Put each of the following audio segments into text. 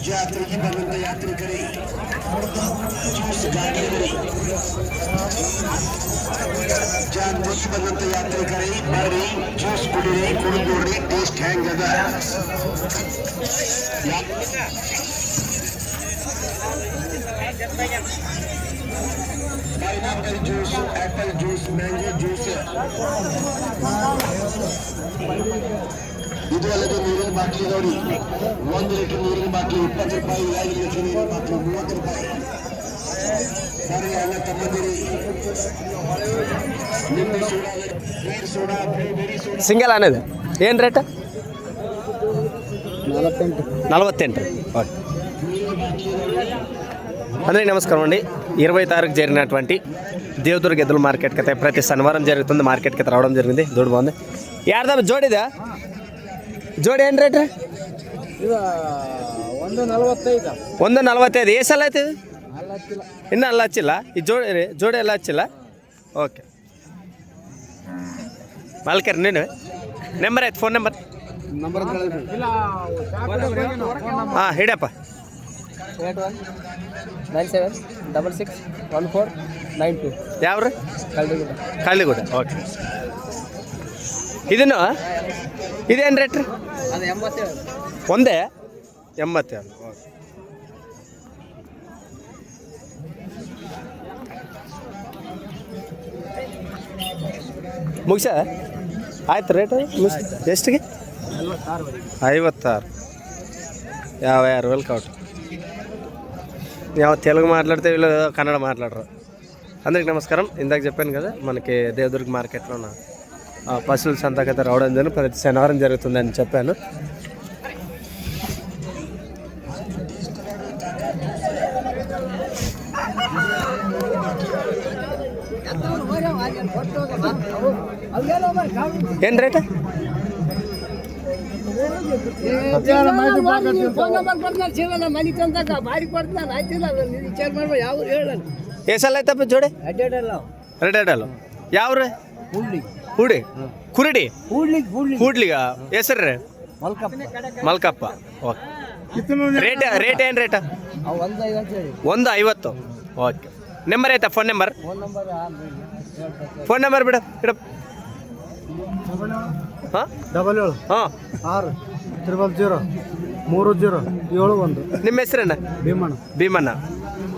ಜಾತ್ರೆಗೆ ಬಂದಂತ ಯಾತ್ರಿಕರೇ ಜ್ಯೂಸ್ ಗಾಡಿಯವರೇ ಜಾತ್ರೆಗೆ ಬಂದಂತ ಯಾತ್ರಿಕರೇ ಬರ್ರಿ ಜ್ಯೂಸ್ ಕುಡಿರಿ ಕುಡಿದು ನೋಡ್ರಿ ಟೇಸ್ಟ್ ಹೆಂಗದ pineapple juice apple juice mango juice ಇದು ಅಲ್ಲದೆ ನೀರಿನ ಬಾಟ್ಲಿ ನೋಡಿ 1 ಲೀಟರ್ ನೀರಿನ ಬಾಟ್ಲಿ 20 ರೂಪಾಯಿ 2 ಲೀಟರ್ ನೀರಿನ ಬಾಟ್ಲಿ 30 ರೂಪಾಯಿ ಸರಿ ಅಲ್ಲ ತಮ್ಮದಿರಿ ನಿಂಬೆ ಸೋಡಾ ನೀರು ಸೋಡಾ ಬೇರೆ ಸೋಡಾ ಸಿಂಗಲ್ ಅನ್ನೋದು ಏನು ರೇಟ್ 48 ఓకే అందరికీ నమస్కారం అండి 20 తారీఖు జరిగినటువంటి దేవదుర్గ ఎద్దుల మార్కెట్కి అయితే ప్రతి శనివారం జరుగుతుంది. మార్కెట్కి అయితే రావడం జరిగింది. దూడు బాగుంది. యార్దా జోడిదా జోడి ಏನು ರೇಟ್? 145. ಎಷ್ಟು ಸಲ ಆಯ್ತು ಇನ್ನೂ ಅಲ್ಲ ಹಚ್ಚಿಲ್ಲ ಈ ಜೋಡಿ ಎಲ್ಲ ಹಚ್ಚಿಲ್ಲ. ಓಕೆ ಮಾಲ್ಕರ್ ನೀನು ನಂಬರ್ ಆಯ್ತು ಫೋನ್ ನಂಬರ್ ಹಾಂ ಹಿಡಪ್ಪ 8197661492 ಯಾವ್ರು ಕಳ್ಳಿಗುಡ. ಓಕೆ ಇದನ್ನು ಇದೇನು ರೇಟ್ ರೀ? ಒಂದೇ 87. ಓಕೆ ಮುಗಿಸ ಆಯ್ತು ರೇಟ್ ಎಷ್ಟಿಗೆ? 56. 50 ವೆಲ್ಕೌಟ್. ಯಾವ తెలుగు మాట్లాడితే వీళ్ళు కన్నడ మాట్లాడరు. అందరికి నమస్కారం. ఇందాక చెప్పాను కదా మనకి దేవదుర్గ మార్కెట్లో పశువుల సంతకైతే రావడం జరిగింది. ప్రతి శనివారం జరుగుతుందని చెప్పాను. ಏನು ರೇಟ್? ಏಸಲ್ಲ ಆಯ್ತಪ್ಪ ಜೋಡಿ? 2 ಯಾವ್ರಿ? ಹುಡಿ ಕುರುಡಿ ಕೂಡ್ಲಿಗ ಹೆಸರು ರೀ ಮಲ್ಕಪ್ಪ. ಓಕೆ ರೇಟ್ ಏನು ರೇಟ? 150. ಓಕೆ ನಂಬರ್ ಆಯ್ತಾ? ಫೋನ್ ನಂಬರ್ ಬಿಡ ಹಾಂ 77 ಹಾಂ 6 000 3071. ನಿಮ್ಮ ಹೆಸರಣ್ಣ? ಭೀಮಣ್ಣ.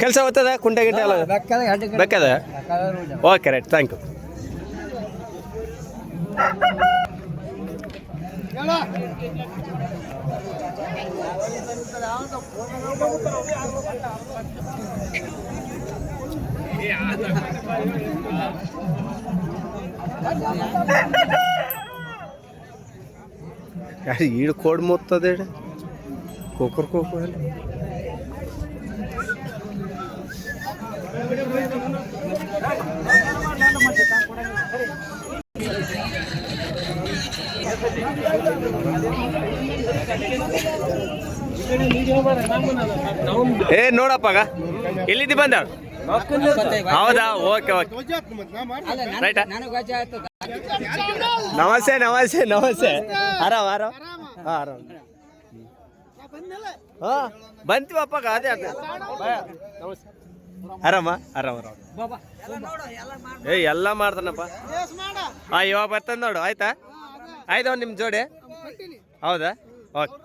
ಕೆಲಸ ಹೋಗ್ತದ ಕುಂಟೆ ಗಿಂಟೆ ಎಲ್ಲ ಬೇಕದ? Okay right thank you. ఈడు కోడి మొత్తది కుక్కర్ ಏ ನೋಡಪ್ಪಾಗ ಎಲ್ಲಿದ್ದು ಬಂದ? ಹೌದಾ? ಓಕೆ ರೈಟಾ. ನಮಸ್ತೆ. ಆರಾಮ್ ಹಾಂ ಆರಾಮ್ ಹಾಂ ಬಂತೀವಪ್ಪಾಗ. ಅದೇ ನಮಸ್ತೆ. ಆರಾಮ ಎಲ್ಲ ಮಾಡ್ತಾನಪ್ಪ. ಹಾಂ ಇವಾಗ ಬರ್ತಂದ ನೋಡು. ಆಯ್ತಾ ನಿಮ್ಮ ಜೋಡಿ? ಹೌದಾ? ಓಕೆ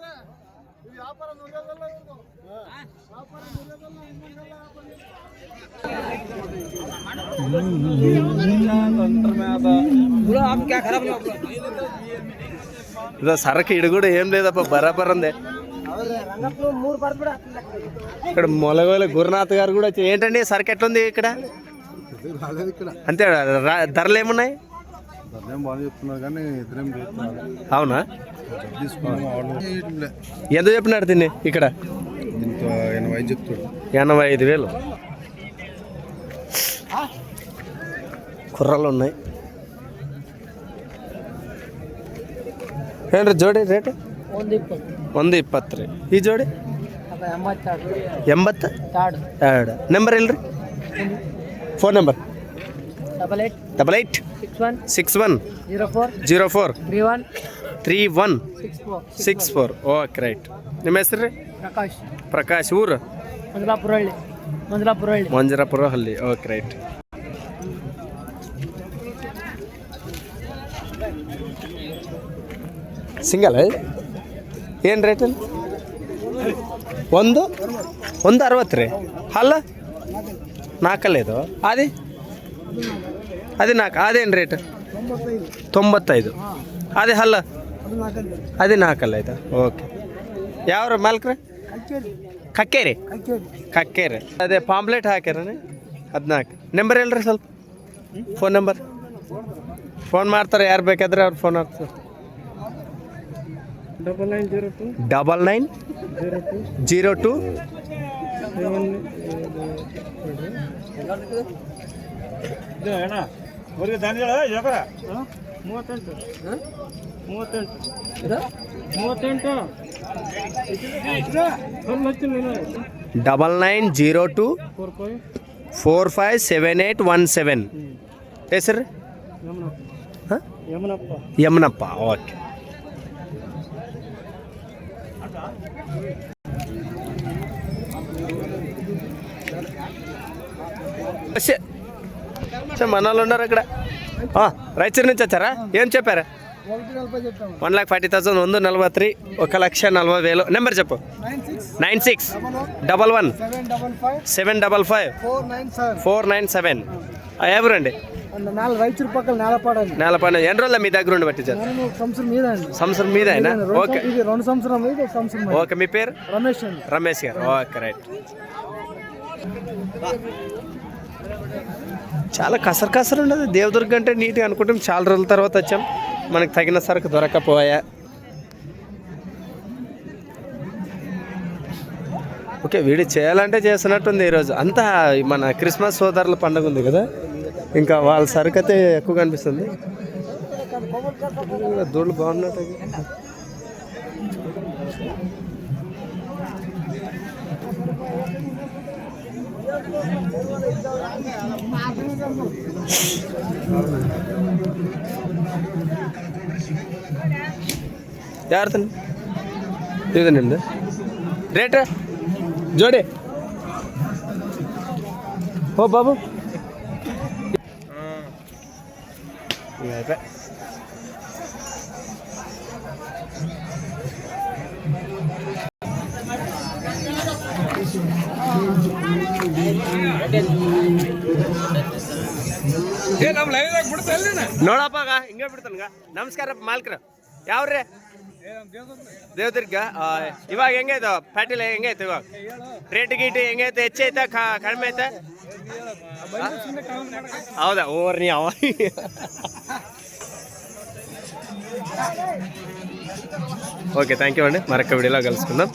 ಇದು సరకు ఇడుగుడు ఏం లేదప్ప బరాబర్ ఉంది. ఇక్కడ మొలగోల గురునాథ్ గారు కూడా ఏంటండి సరకు ఎట్లుంది ఇక్కడ? అంతే ధరలు ఏమున్నాయి? అవునా? ఎంత చెప్పినాడు దీన్ని ఇక్కడ? 85,000. కుర్రలు ఉన్నాయి. ಏನ್ರಿ ಜೋಡಿ ರೇಟ್? 120. ಈ ಜೋಡಿ 82. ನಂಬರ್ ಇಲ್ರಿ? Phone number 88 61 04 31 64. Okay right. ನಿಮ್ಮ ಹೆಸರು ರೀ? ಪ್ರಕಾಶ್. ಊರು? ಮಂಜರಾಪುರ ಹಳ್ಳಿ. Okay right. ಸಿಂಗಲ್ ಏನು ರೇಟಲ್ಲಿ? ಒಂದು 60 ರೀ. ಅಲ್ಲ 4 ಇದು ಅದೇ 4 ಅದೇನು ರೇಟ್? 95. ಅದೇ ಅಲ್ಲ ಅದೇ 4 ಆಯ್ತಾ? ಓಕೆ. ಯಾವ ಮಾಲ್ಕ್ರೆ? ಕಕ್ಕೇರಿ. ಅದೇ ಪಾಂಪ್ಲೆಟ್ ಹಾಕ್ಯಾರ 14. ನಂಬರ್ ಹೇಳ್ರಿ ಸ್ವಲ್ಪ, ಫೋನ್ ನಂಬರ್. ಫೋನ್ ಮಾಡ್ತಾರೆ ಯಾರು ಬೇಕಾದ್ರೆ ಅವ್ರು ಫೋನ್ ಹಾಕ್ತಾರೆ. 9902 9902 457817. ಹೆಸರು? ಯಮನಪ್ಪ. ಓಕೆ. మనోళ్ళు ఉన్నారు అక్కడ. రైచూరు నుంచి వచ్చారా? ఏం చెప్పారా? 1,40,000. 143 1,40,000. నెంబర్ చెప్పు. 9611 755 497. ఎవరండి? రైచూరు పక్కన నేలపాడ. ఎన్ని రోజులు మీ దగ్గర ఉండి పట్టించారు? సంవత్సరం మీద అయినా? ఓకే. ఓకే. మీ పేరు? రమేష్ గారు. Okay right. చాలా కసరు ఉండదు దేవదుర్గ అంటే. నీట్గా అనుకుంటాం. చాలా రోజుల తర్వాత వచ్చాం, మనకు తగిన సరుకు దొరకపోయా. ఓకే. వీడియో చేయాలంటే చేస్తున్నట్టుంది ఈరోజు. అంతా మన క్రిస్మస్ సోదరుల పండుగ ఉంది కదా, ఇంకా వాళ్ళ సరుకు అయితే ఎక్కువగా అనిపిస్తుంది. దూళ్ళు బాగున్నట్టు. ಯಾರು ತಾನೆ ಇದು ನಿಮ್ದು ರೇಟ್ ಜೋಡಿ? ಓ ಬಾಬು ನೋಡಪ್ಪ ಹಿಂಗೆ ಬಿಡ್ತಾನಗ. ನಮಸ್ಕಾರ ಮಾಲ್ಕ್ರ. ಯಾವ್ರಿ? ದೇವದುರ್ಗ. ಇವಾಗ ಹೆಂಗೈತೆ ಪ್ಯಾಟಿಲ್? ಹೆಂಗೈತೆ ಇವಾಗ ರೇಟ್ ಗೀಟ್? ಹೆಂಗೈತೆ? ಹೆಚ್ಚೈತೆ ಕಡಿಮೆ ಐತೆ? ಹೌದಾ? ಓರ್ನಿ ಅವ. ఓకే. థ్యాంక్ యూ అండి. మరొక వీడియోలో కలుసుకుందాం.